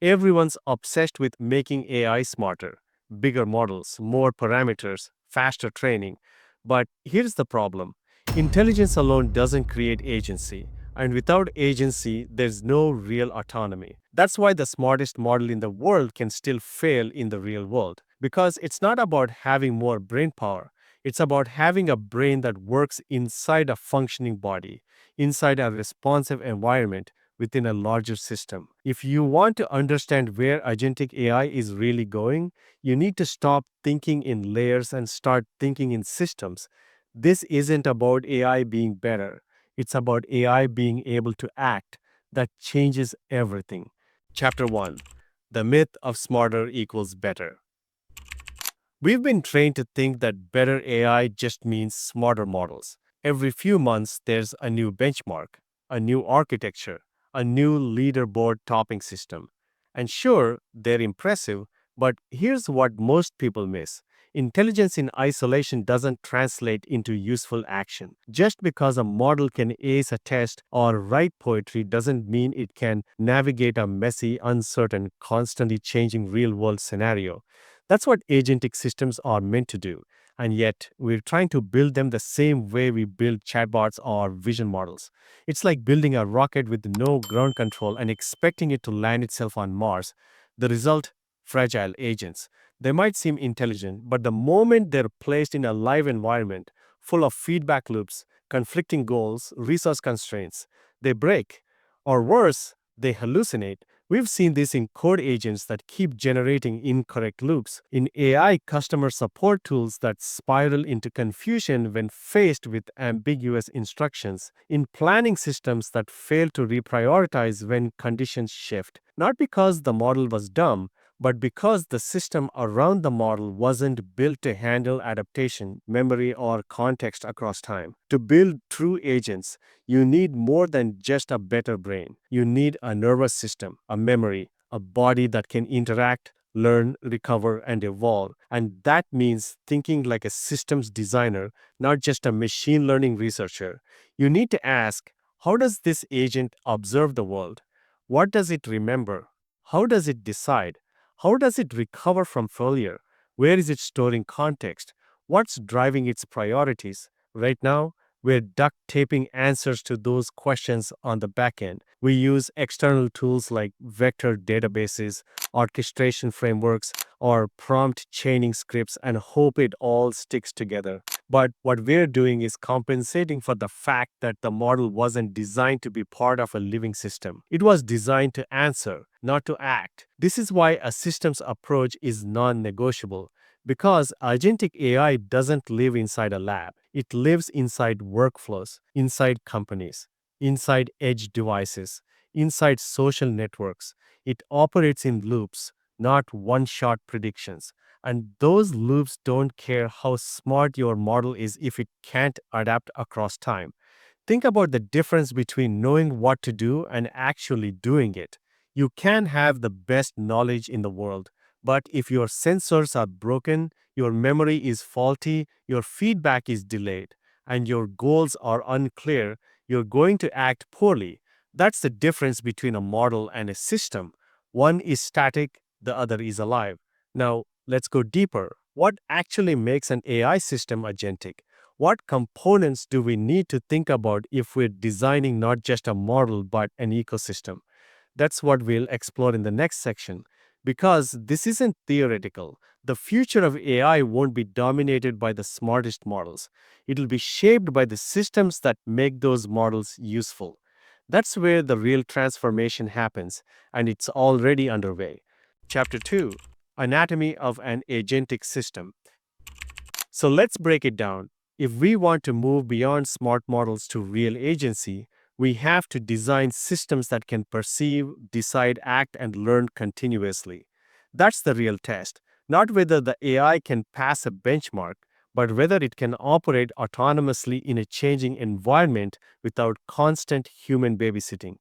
Everyone's obsessed with making AI smarter, bigger models, more parameters, faster training. But here's the problem: intelligence alone doesn't create agency. And without agency, there's no real autonomy. That's why the smartest model in the world can still fail in the real world. Because it's not about having more brain power, it's about having a brain that works inside a functioning body, inside a responsive environment within a larger system. If you want to understand where agentic AI is really going, you need to stop thinking in layers and start thinking in systems. This isn't about AI being better, it's about AI being able to act. That changes everything. Chapter 1: The Myth of Smarter Equals Better. We've been trained to think that better AI just means smarter models. Every few months, there's a new benchmark, a new architecture, a new leaderboard topping system. And sure, they're impressive, but here's what most people miss. Intelligence in isolation doesn't translate into useful action. Just because a model can ace a test or write poetry doesn't mean it can navigate a messy, uncertain, constantly changing real world scenario. That's what agentic systems are meant to do. And yet, we're trying to build them the same way we build chatbots or vision models. It's like building a rocket with no ground control and expecting it to land itself on Mars. The result: fragile agents. They might seem intelligent, but the moment they're placed in a live environment full of feedback loops, conflicting goals, resource constraints, they break. Or worse, they hallucinate. We've seen this in code agents that keep generating incorrect loops, in AI customer support tools that spiral into confusion when faced with ambiguous instructions, in planning systems that fail to reprioritize when conditions shift. Not because the model was dumb, but because the system around the model wasn't built to handle adaptation, memory, or context across time. To build true agents, you need more than just a better brain. You need a nervous system, a memory, a body that can interact, learn, recover, and evolve. And that means thinking like a systems designer, not just a machine learning researcher. You need to ask, how does this agent observe the world? What does it remember? How does it decide? How does it recover from failure? Where is it storing context? What's driving its priorities? Right now, we're duct taping answers to those questions on the back end. We use external tools like vector databases, orchestration frameworks, or prompt chaining scripts and hope it all sticks together. But what we're doing is compensating for the fact that the model wasn't designed to be part of a living system. It was designed to answer, not to act. This is why a systems approach is non negotiable. Because agentic AI doesn't live inside a lab, it lives inside workflows, inside companies, inside edge devices, inside social networks. It operates in loops, not one shot predictions. And those loops don't care how smart your model is if it can't adapt across time. Think about the difference between knowing what to do and actually doing it. You can have the best knowledge in the world, but if your sensors are broken, your memory is faulty, your feedback is delayed, and your goals are unclear, you're going to act poorly. That's the difference between a model and a system. One is static, the other is alive. Now, let's go deeper. What actually makes an AI system agentic? What components do we need to think about if we're designing not just a model but an ecosystem? That's what we'll explore in the next section. Because this isn't theoretical. The future of AI won't be dominated by the smartest models. It'll be shaped by the systems that make those models useful. That's where the real transformation happens, and it's already underway. Chapter 2: Anatomy of an Agentic System. So let's break it down. If we want to move beyond smart models to real agency, we have to design systems that can perceive, decide, act, and learn continuously. That's the real test. Not whether the AI can pass a benchmark, but whether it can operate autonomously in a changing environment without constant human babysitting.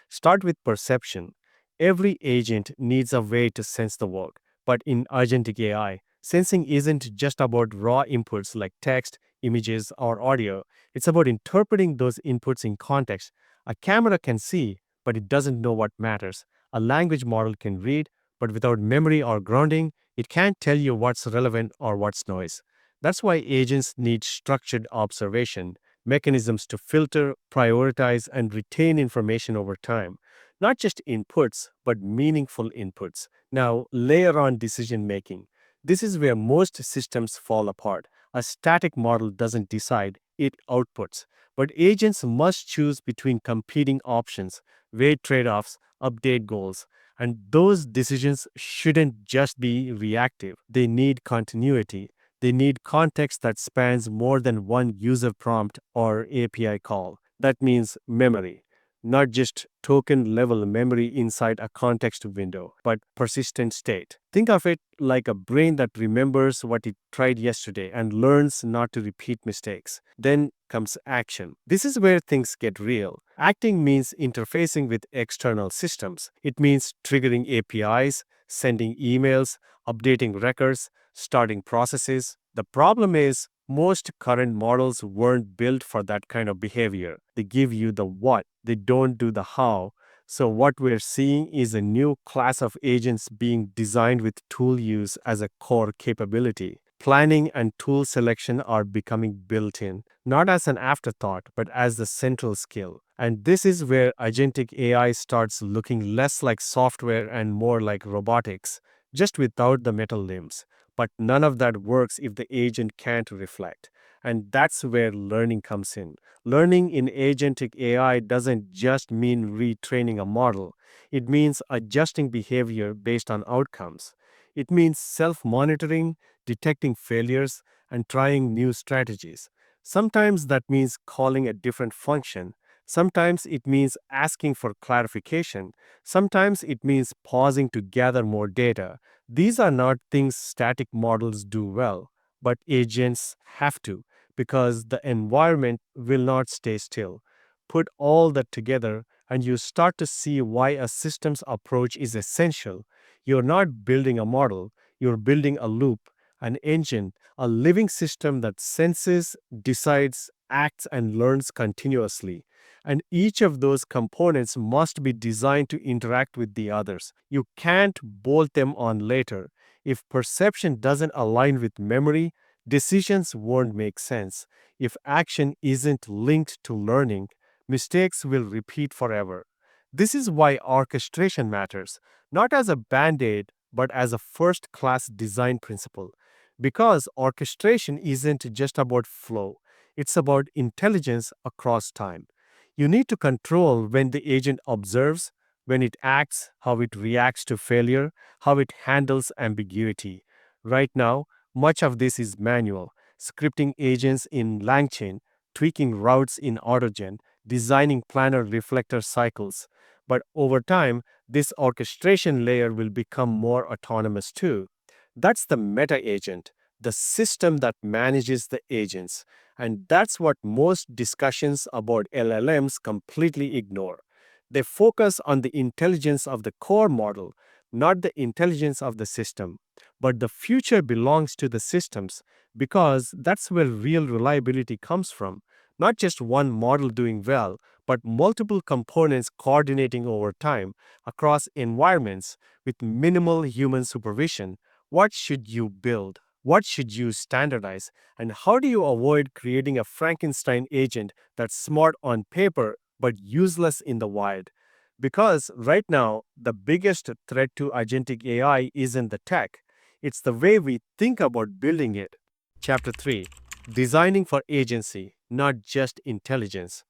Start with perception. Every agent needs a way to sense the world, but in agentic AI, sensing isn't just about raw inputs like text, images, or audio. It's about interpreting those inputs in context. A camera can see, but it doesn't know what matters. A language model can read, but without memory or grounding, it can't tell you what's relevant or what's noise. That's why agents need structured observation, mechanisms to filter, prioritize, and retain information over time. Not just inputs, but meaningful inputs. Now, layer on decision making. This is where most systems fall apart. A static model doesn't decide, it outputs. But agents must choose between competing options, weigh trade offs, update goals. And those decisions shouldn't just be reactive, they need continuity. They need context that spans more than one user prompt or API call. That means memory, not just token level memory inside a context window, but persistent state. Think of it like a brain that remembers what it tried yesterday and learns not to repeat mistakes. Then comes action. This is where things get real. Acting means interfacing with external systems. It means triggering APIs, sending emails, updating records, starting processes. The problem is, most current models weren't built for that kind of behavior. They give you the what, they don't do the how. So, what we're seeing is a new class of agents being designed with tool use as a core capability. Planning and tool selection are becoming built in, not as an afterthought, but as the central skill. And this is where agentic AI starts looking less like software and more like robotics, just without the metal limbs. But none of that works if the agent can't reflect. And that's where learning comes in. Learning in agentic AI doesn't just mean retraining a model, it means adjusting behavior based on outcomes. It means self monitoring, detecting failures, and trying new strategies. Sometimes that means calling a different function. Sometimes it means asking for clarification. Sometimes it means pausing to gather more data. These are not things static models do well, but agents have to, because the environment will not stay still. Put all that together, and you start to see why a systems approach is essential. You're not building a model, you're building a loop, an engine, a living system that senses, decides, acts, and learns continuously. And each of those components must be designed to interact with the others. You can't bolt them on later. If perception doesn't align with memory, decisions won't make sense. If action isn't linked to learning, mistakes will repeat forever. This is why orchestration matters, not as a band aid, but as a first class design principle. Because orchestration isn't just about flow, it's about intelligence across time. You need to control when the agent observes, when it acts, how it reacts to failure, how it handles ambiguity. Right now, much of this is manual, scripting agents in LangChain, tweaking routes in AutoGen, designing planner reflector cycles. But over time, this orchestration layer will become more autonomous too. That's the meta agent, the system that manages the agents. And that's what most discussions about LLMs completely ignore. They focus on the intelligence of the core model, not the intelligence of the system. But the future belongs to the systems because that's where real reliability comes from. Not just one model doing well, but multiple components coordinating over time across environments with minimal human supervision. What should you build? What should you standardize? And how do you avoid creating a Frankenstein agent that's smart on paper but useless in the wild? Because right now, the biggest threat to agentic AI isn't the tech, it's the way we think about building it. Chapter 3: Designing for Agency, Not Just Intelligence.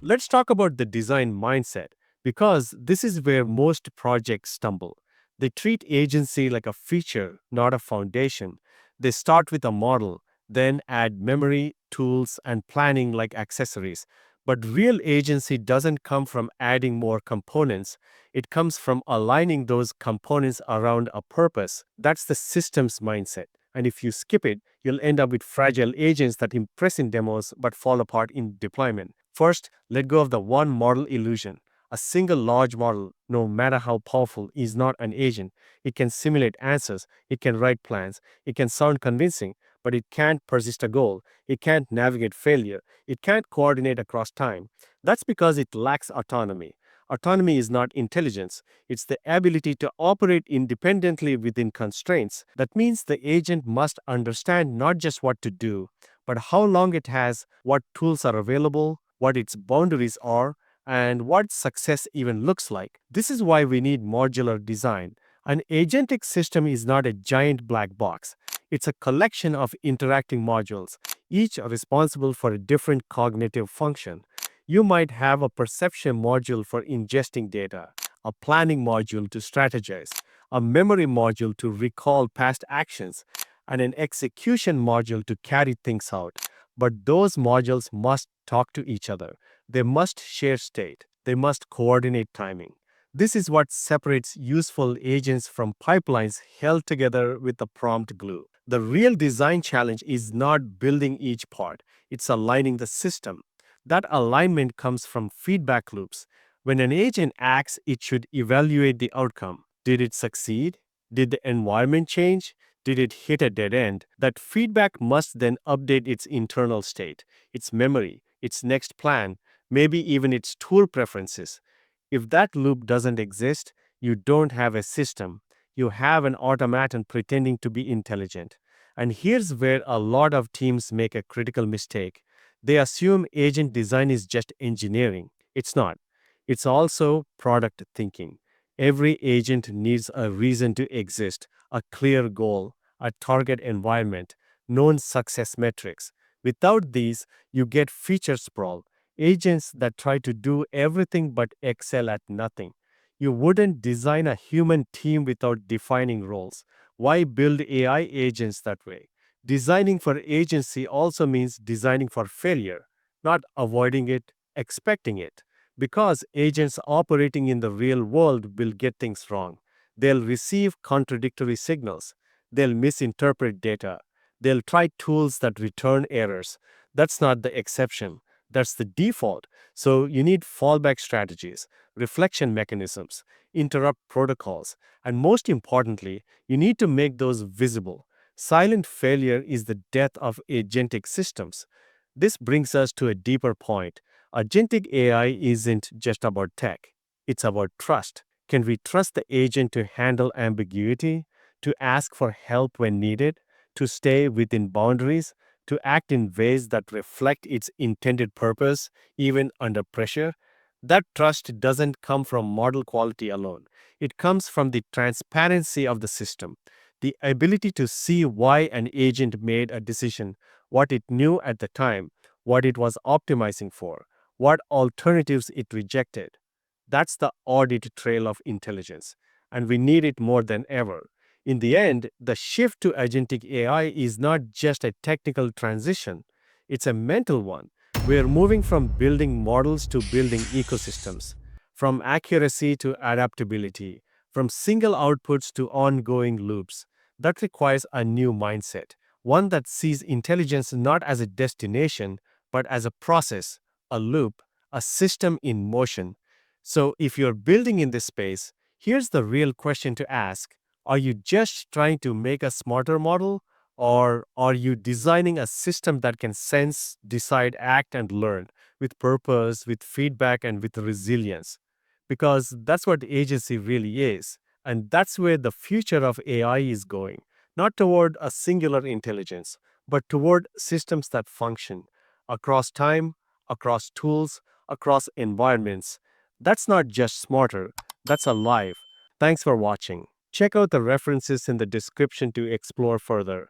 Let's talk about the design mindset because this is where most projects stumble. They treat agency like a feature, not a foundation. They start with a model, then add memory, tools, and planning like accessories. But real agency doesn't come from adding more components. It comes from aligning those components around a purpose. That's the system's mindset. And if you skip it, you'll end up with fragile agents that impress in demos but fall apart in deployment. First, let go of the one model illusion. A single large model, no matter how powerful, is not an agent. It can simulate answers, it can write plans, it can sound convincing, but it can't persist a goal, it can't navigate failure, it can't coordinate across time. That's because it lacks autonomy. Autonomy is not intelligence, it's the ability to operate independently within constraints. That means the agent must understand not just what to do, but how long it has, what tools are available, what its boundaries are, and what success even looks like. This is why we need modular design. An agentic system is not a giant black box. It's a collection of interacting modules, each responsible for a different cognitive function. You might have a perception module for ingesting data, a planning module to strategize, a memory module to recall past actions, and an execution module to carry things out. But those modules must talk to each other. They must share state. They must coordinate timing. This is what separates useful agents from pipelines held together with a prompt glue. The real design challenge is not building each part, it's aligning the system. That alignment comes from feedback loops. When an agent acts, it should evaluate the outcome. Did it succeed? Did the environment change? Did it hit a dead end? That feedback must then update its internal state, its memory, its next plan, maybe even its tool preferences. If that loop doesn't exist, you don't have a system. You have an automaton pretending to be intelligent. And here's where a lot of teams make a critical mistake. They assume agent design is just engineering. It's not. It's also product thinking. Every agent needs a reason to exist, a clear goal, a target environment, known success metrics. Without these, you get feature sprawl, agents that try to do everything but excel at nothing. You wouldn't design a human team without defining roles. Why build AI agents that way? Designing for agency also means designing for failure, not avoiding it, expecting it. Because agents operating in the real world will get things wrong. They'll receive contradictory signals. They'll misinterpret data. They'll try tools that return errors. That's not the exception. That's the default. So you need fallback strategies, reflection mechanisms, interrupt protocols, and most importantly, you need to make those visible. Silent failure is the death of agentic systems. This brings us to a deeper point. Agentic AI isn't just about tech, it's about trust. Can we trust the agent to handle ambiguity, to ask for help when needed, to stay within boundaries, to act in ways that reflect its intended purpose, even under pressure? That trust doesn't come from model quality alone. It comes from the transparency of the system, the ability to see why an agent made a decision, what it knew at the time, what it was optimizing for, what alternatives it rejected. That's the audit trail of intelligence, and we need it more than ever. In the end, the shift to agentic AI is not just a technical transition, it's a mental one. We're moving from building models to building ecosystems, from accuracy to adaptability, from single outputs to ongoing loops. That requires a new mindset, one that sees intelligence not as a destination, but as a process, a loop, a system in motion. So, if you're building in this space, here's the real question to ask. Are you just trying to make a smarter model? Or are you designing a system that can sense, decide, act, and learn with purpose, with feedback, and with resilience? Because that's what agency really is. And that's where the future of AI is going. Not toward a singular intelligence, but toward systems that function across time, across tools, across environments. That's not just smarter, that's alive. Thanks for watching. Check out the references in the description to explore further.